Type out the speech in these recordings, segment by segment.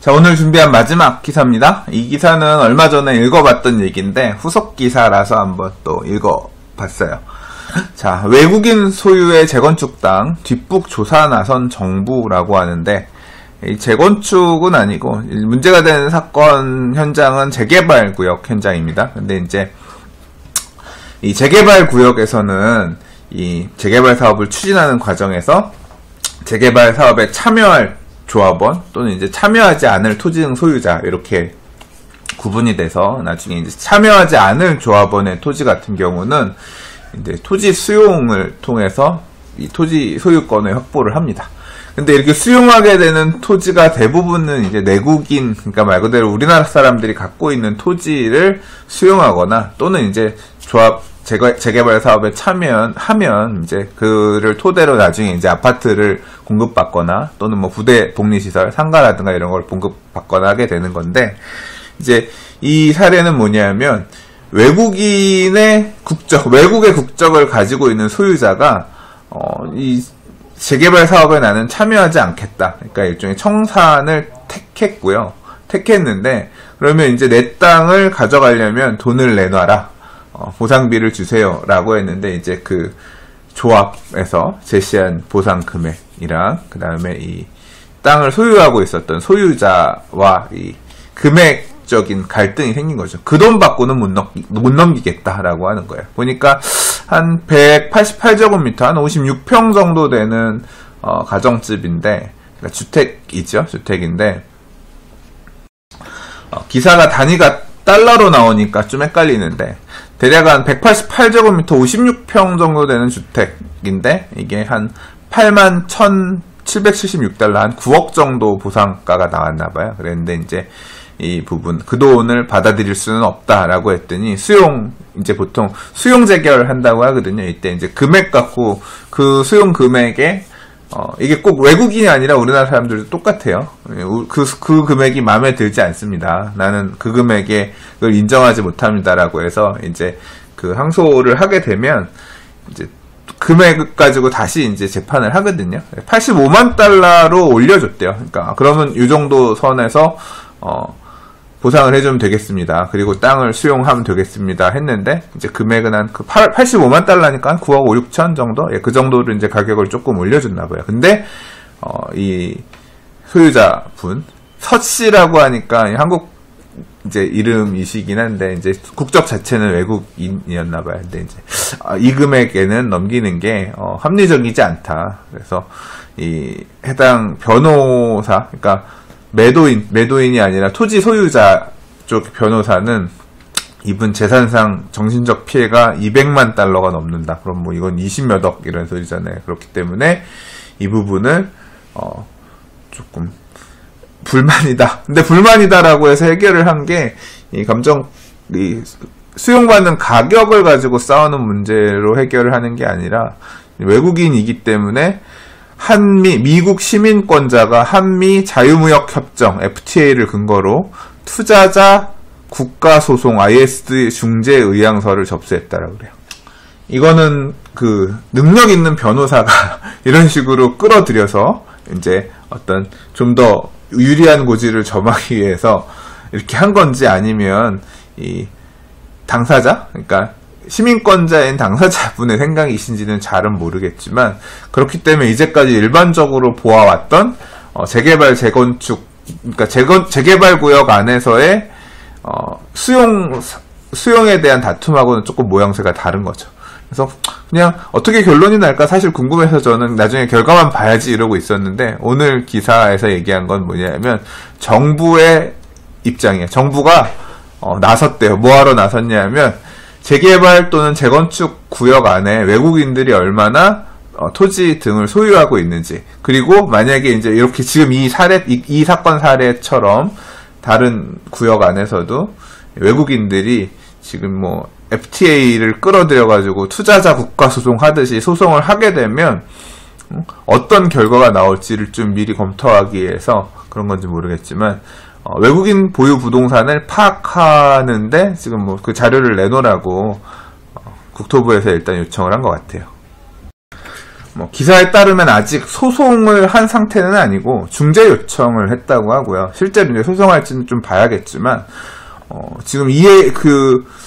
자, 오늘 준비한 마지막 기사입니다. 이 기사는 얼마 전에 읽어봤던 얘기인데 후속 기사라서 한번 또 읽어봤어요. 자, 외국인 소유의 재건축 땅 뒷북 조사 나선 정부라고 하는데, 이 재건축은 아니고 문제가 되는 사건 현장은 재개발 구역 현장입니다. 근데 이제 이 재개발 구역에서는 이 재개발 사업을 추진하는 과정에서 재개발 사업에 참여할 조합원 또는 이제 참여하지 않을 토지 등 소유자 이렇게 구분이 돼서 나중에 이제 참여하지 않을 조합원의 토지 같은 경우는 이제 토지 수용을 통해서 이 토지 소유권을 확보를 합니다. 근데 이렇게 수용하게 되는 토지가 대부분은 이제 내국인, 그러니까 말 그대로 우리나라 사람들이 갖고 있는 토지를 수용하거나 또는 이제 조합 재개발 사업에 참여하면 이제 그를 토대로 나중에 이제 아파트를 공급받거나 또는 뭐 부대 복리시설, 상가라든가 이런 걸 공급받거나 하게 되는 건데, 이제 이 사례는 뭐냐면 외국의 국적을 가지고 있는 소유자가 이 재개발 사업에 나는 참여하지 않겠다. 그러니까 일종의 청산을 택했는데 그러면 이제 내 땅을 가져가려면 돈을 내놔라. 보상비를 주세요라고 했는데 이제 그 조합에서 제시한 보상 금액이랑 그 다음에 이 땅을 소유하고 있었던 소유자와 이 금액적인 갈등이 생긴 거죠. 그 돈 받고는 못 넘기겠다라고 하는 거예요. 보니까 한 188제곱미터, 한 56평 정도 되는 가정집인데, 그러니까 주택인데 기사가 단위가 달러로 나오니까 좀 헷갈리는데, 대략 한 188제곱미터 56평 정도 되는 주택인데 이게 한 81,776달러, 한 9억 정도 보상가가 나왔나봐요. 그랬는데 이제 이 부분, 그 돈을 받아들일 수는 없다라고 했더니 이제 보통 수용 재결한다고 하거든요. 이때 이제 금액 갖고 그 수용 금액에 이게 꼭 외국인이 아니라 우리나라 사람들도 똑같아요. 그 금액이 마음에 들지 않습니다. 나는 그 금액에 그걸 인정하지 못합니다라고 해서 이제 그 항소를 하게 되면 이제 금액 가지고 다시 이제 재판을 하거든요. 85만 달러로 올려줬대요. 그러니까 그러면 이 정도 선에서 보상을 해주면 되겠습니다. 그리고 땅을 수용하면 되겠습니다. 했는데, 이제 금액은 한 85만 달러니까 한 9억 5, 6천 정도? 예, 그 정도로 이제 가격을 조금 올려줬나봐요. 근데, 이 소유자분, 서씨라고 하니까 한국 이제 이름이시긴 한데, 이제 국적 자체는 외국인이었나봐요. 근데 이제, 이 금액에는 넘기는 게, 합리적이지 않다. 그래서, 이 해당 변호사, 그러니까, 매도인이 아니라 토지 소유자 쪽 변호사는 이분 재산상 정신적 피해가 200만 달러가 넘는다. 그럼 뭐 이건 20몇억 이런 소리잖아요. 그렇기 때문에 이 부분을 조금 불만이다. 근데 불만이다라고 해서 해결을 한 게 이 수용받는 가격을 가지고 싸우는 문제로 해결을 하는 게 아니라 외국인이기 때문에 미국 시민권자가 한미 자유무역협정 FTA를 근거로 투자자 국가소송 ISD 중재 의향서를 접수했다라고 그래요. 이거는 그 능력 있는 변호사가 이런 식으로 끌어들여서 이제 어떤 좀 더 유리한 고지를 점하기 위해서 이렇게 한 건지, 아니면 이 당사자, 그러니까 시민권자인 당사자분의 생각이신지는 잘은 모르겠지만, 그렇기 때문에 이제까지 일반적으로 보아왔던 재개발 재건축, 그러니까 재개발 구역 안에서의 수용에 대한 다툼하고는 조금 모양새가 다른 거죠. 그래서 그냥 어떻게 결론이 날까 사실 궁금해서 저는 나중에 결과만 봐야지 이러고 있었는데, 오늘 기사에서 얘기한 건 뭐냐면 정부의 입장이에요. 정부가 나섰대요. 뭐하러 나섰냐면 재개발 또는 재건축 구역 안에 외국인들이 얼마나 토지 등을 소유하고 있는지, 그리고 만약에 이제 이렇게 지금 이 사건 사례처럼 다른 구역 안에서도 외국인들이 지금 뭐 FTA를 끌어들여가지고 투자자 국가 소송 하듯이 소송을 하게 되면 어떤 결과가 나올지를 좀 미리 검토하기 위해서 그런 건지 모르겠지만, 외국인 보유 부동산을 파악하는데 지금 뭐 그 자료를 내놓으라고 국토부에서 일단 요청을 한 것 같아요. 뭐 기사에 따르면 아직 소송을 한 상태는 아니고 중재 요청을 했다고 하고요. 실제로 이제 소송할지는 좀 봐야겠지만 지금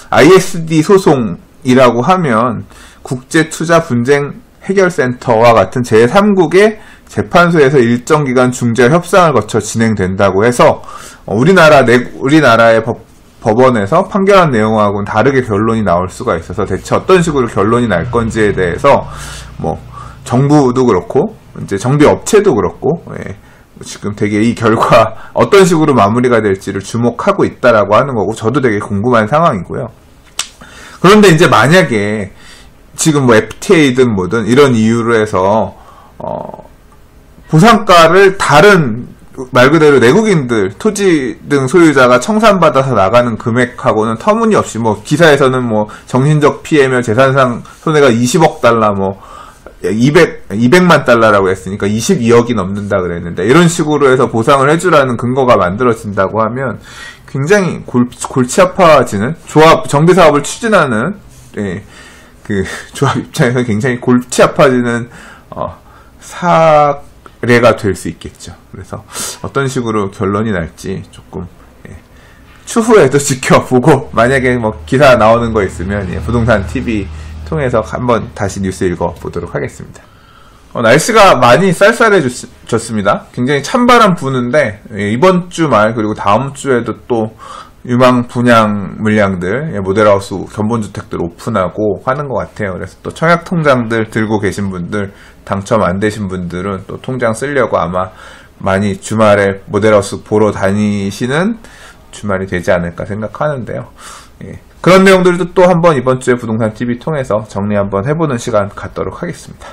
ISD 소송이라고 하면 국제투자분쟁해결센터와 같은 제3국의 재판소에서 일정 기간 중재 협상을 거쳐 진행된다고 해서 우리나라의 법원에서 판결한 내용하고는 다르게 결론이 나올 수가 있어서 대체 어떤 식으로 결론이 날 건지에 대해서 뭐 정부도 그렇고 이제 정비 업체도 그렇고 지금 되게 이 결과 어떤 식으로 마무리가 될지를 주목하고 있다라고 하는 거고 저도 되게 궁금한 상황이고요. 그런데 이제 만약에 지금 뭐 FTA든 뭐든 이런 이유로 해서 보상가를 다른 말 그대로 내국인들 토지 등 소유자가 청산받아서 나가는 금액하고는 터무니없이 뭐 기사에서는 뭐 정신적 피해며 재산상 손해가 20억 달러 뭐 200만 달러라고 했으니까 22억이 넘는다 그랬는데 이런 식으로 해서 보상을 해주라는 근거가 만들어진다고 하면 굉장히 골치 아파지는 정비사업을 추진하는 그 조합 입장에서 굉장히 골치 아파지는 사례가 될 수 있겠죠. 그래서 어떤 식으로 결론이 날지 조금 추후에도 지켜보고 만약에 뭐 기사 나오는 거 있으면 부동산 TV 통해서 한번 다시 뉴스 읽어보도록 하겠습니다. 날씨가 많이 쌀쌀해졌습니다. 굉장히 찬바람 부는데 이번 주 말 그리고 다음 주에도 또 유망 분양 물량들 모델하우스 견본주택들 오픈하고 하는 것 같아요. 그래서 또 청약 통장들 들고 계신 분들 당첨 안 되신 분들은 또 통장 쓰려고 아마 많이 주말에 모델하우스 보러 다니시는 주말이 되지 않을까 생각하는데요. 그런 내용들도 또 한번 이번 주에 부동산 TV 통해서 정리 한번 해보는 시간 갖도록 하겠습니다.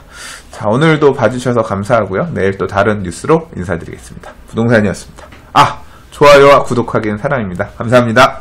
자, 오늘도 봐주셔서 감사하고요. 내일 또 다른 뉴스로 인사드리겠습니다. 부동산이었습니다. 좋아요와 구독하기는 사랑입니다. 감사합니다.